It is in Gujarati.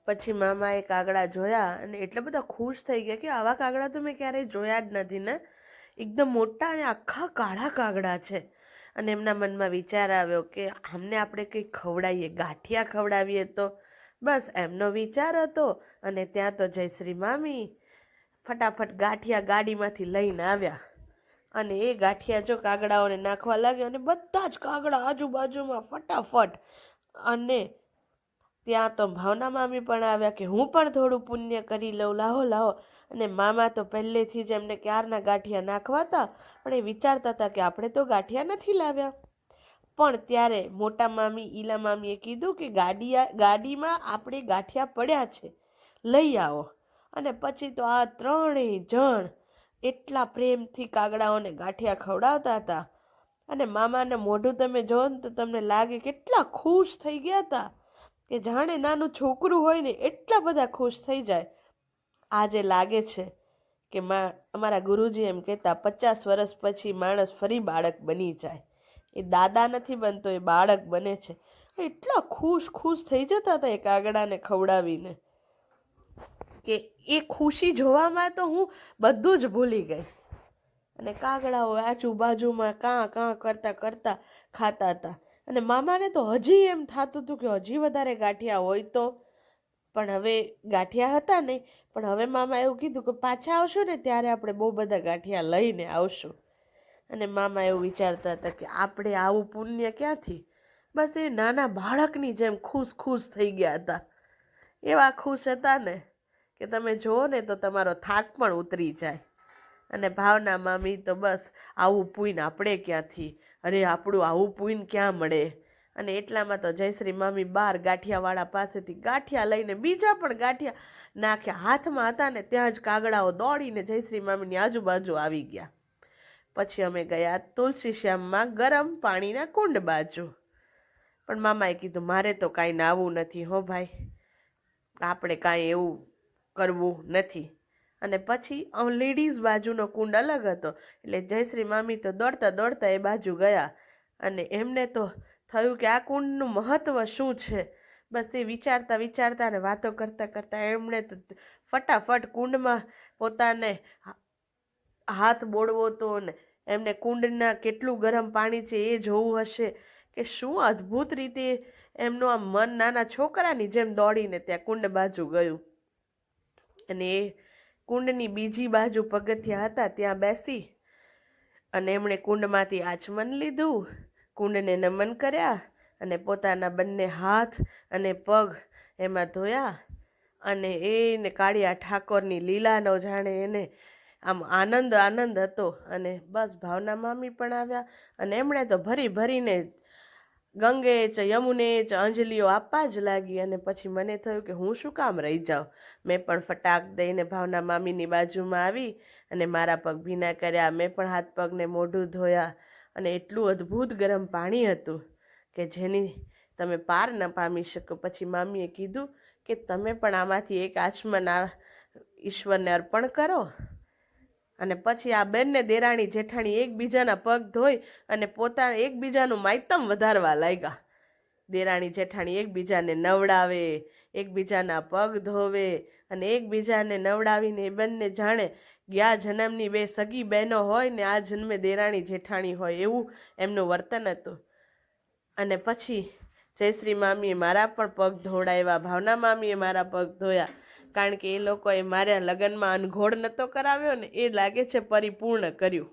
પછી મામાએ કાગડા જોયા અને એટલા બધા ખુશ થઈ ગયા કે આવા કાગડા તો મેં ક્યારેય જોયા જ નથી ને, એકદમ મોટા અને આખા કાળા કાગડા છે. અને એમના મનમાં વિચાર આવ્યો કે આમને આપણે કંઈક ખવડાવીએ, ગાંઠિયા ખવડાવીએ તો. બસ એમનો વિચાર હતો. અને ત્યાં તો જયશ્રી મામી ફટાફટ ગાંઠિયા ગાડીમાંથી લઈને આવ્યા અને એ ગાંઠિયા જો કાગડાઓને નાખવા લાગ્યો અને બધા જ કાગડા આજુબાજુમાં ફટાફટ. અને ત્યાં તો ભાવના મામી પણ આવ્યા કે હું પણ થોડું પુણ્ય કરી લઉં, લાવો લાવો. અને મામા તો પહેલેથી જ એમને ક્યારના ગાંઠિયા નાખવા હતા, પણ એ વિચારતા હતા કે આપણે તો ગાંઠિયા નથી લાવ્યા. પણ ત્યારે મોટા મામી ઈલા મામીએ કીધું કે ગાડીમાં આપણે ગાંઠિયા પડ્યા છે, લઈ આવો. અને પછી તો આ ત્રણેય જણ એટલા પ્રેમથી કાગડાઓને ગાંઠિયા ખવડાવતા હતા. અને મામાને મોઢું તમે જોવો ને તો તમને લાગે કેટલા ખુશ થઈ ગયા હતા કે જાણે નાનું છોકરું હોય ને એટલા બધા ખુશ થઈ જાય. આજે લાગે છે કે અમારા ગુરુજી એમ કહેતા 50 વર્ષ પછી માણસ ફરી બાળક બની જાય. એ દાદા નથી બનતો, એ બાળક બને છે. એટલા ખુશ થઈ જતા હતા એ કાગડાને ખવડાવીને કે એ ખુશી જોવામાં તો હું બધું જ ભૂલી ગઈ. અને કાગડાઓ આજુબાજુમાં કાં કરતા ખાતા હતા. અને મામાને તો હજી એમ થતું હતું કે હજી વધારે ગાંઠિયા હોય તો. પણ હવે ગાંઠિયા હતા નહીં. પણ હવે મામા એવું કીધું કે પાછા આવશો ને ત્યારે આપણે બહુ બધા ગાંઠિયા લઈને આવશું. અને મામા એવું વિચારતા હતા કે આપણે આવું પુણ્ય ક્યાંથી. બસ એ નાના બાળકની જેમ ખુશ થઈ ગયા હતા. એવા ખુશ હતા ને કે તમે જુઓ ને તો તમારો થાક પણ ઉતરી જાય. અને ભાવના મામી તો બસ આવું પૂન આપણે ક્યાંથી, અરે આપણું આવું પૂન ક્યાં મળે. અને એટલામાં તો જયશ્રી મામી બહાર ગાંઠિયાવાળા પાસેથી ગાંઠિયા લઈને બીજા પણ ગાંઠિયા નાખ્યા હાથમાં હતા ને ત્યાં જ કાગડાઓ દોડીને જયશ્રી મામીની આજુબાજુ આવી ગયા. પછી અમે ગયા તુલસી શ્યામમાં ગરમ પાણીના કુંડ બાજુ. પણ મામાએ કીધું મારે તો કાંઈ નાવું નથી હો ભાઈ, આપણે કાંઈ એવું કરવું નથી. અને પછી લેડીઝ બાજુનો કુંડ અલગ હતો. એટલે જયશ્રી મામી તો દોડતા એ બાજુ ગયા. અને એમને તો થયું કે આ કુંડનું મહત્વ શું છે. બસ એ વિચારતા અને વાતો કરતા એમણે તો ફટાફટ કુંડમાં પોતાને હાથ બોળવો તો ને એમને કુંડના કેટલું ગરમ પાણી છે એ જોવું હશે કે શું અદ્ભુત રીતે એમનું આ મન નાના છોકરાની જેમ દોડીને ત્યાં કુંડ બાજુ ગયું. અને એ કુંડની બીજી બાજુ પગથિયા હતા ત્યાં બેસી અને એમણે કુંડમાંથી આચમન લીધું, કુંડને નમન કર્યા અને પોતાના બંને હાથ અને પગ એમાં ધોયા. અને એને કાળિયા ઠાકોરની લીલાનો જાણે એને આમ આનંદ હતો. અને બસ ભાવના મામી પણ આવ્યા અને એમણે તો ભરીને ગંગે ચ યમુને ચ અંજલિઓ આપવા જ લાગી. અને પછી મને થયું કે હું શું કામ રહી જાઉં. મેં પણ ફટાક દઈને ભાવના મામીની બાજુમાં આવી અને મારા પગ ભીના કર્યા. મેં પણ હાથ પગને મોઢું ધોયા. અને એટલું અદ્ભુત ગરમ પાણી હતું કે જેની તમે પાર ન પામી શકો. પછી મામીએ કીધું કે તમે પણ આમાંથી એક આચમન ઈશ્વરને અર્પણ કરો. અને પછી આ બંને દેરાણી જેઠાણી એકબીજાના પગ ધોઈ અને પોતાના એકબીજાનું માયતમ વધારવા લાગ્યા. દેરાણી જેઠાણી એકબીજાને નવડાવે, એકબીજાના પગ ધોવે અને એકબીજાને નવડાવીને એ બંને જાણે ગયા જન્મની બે સગી બહેનો હોય ને આ જન્મે દેરાણી જેઠાણી હોય એવું એમનું વર્તન હતું. અને પછી જયશ્રી મામીએ મારા પણ પગ ધોવડાવ્યા, ભાવના મામીએ મારા પગ ધોયા. કારણ કે એ લોકોએ મારા લગ્નમાં અનઘોળ નહોતો કરાવ્યો ને, એ લાગે છે પરિપૂર્ણ કર્યું.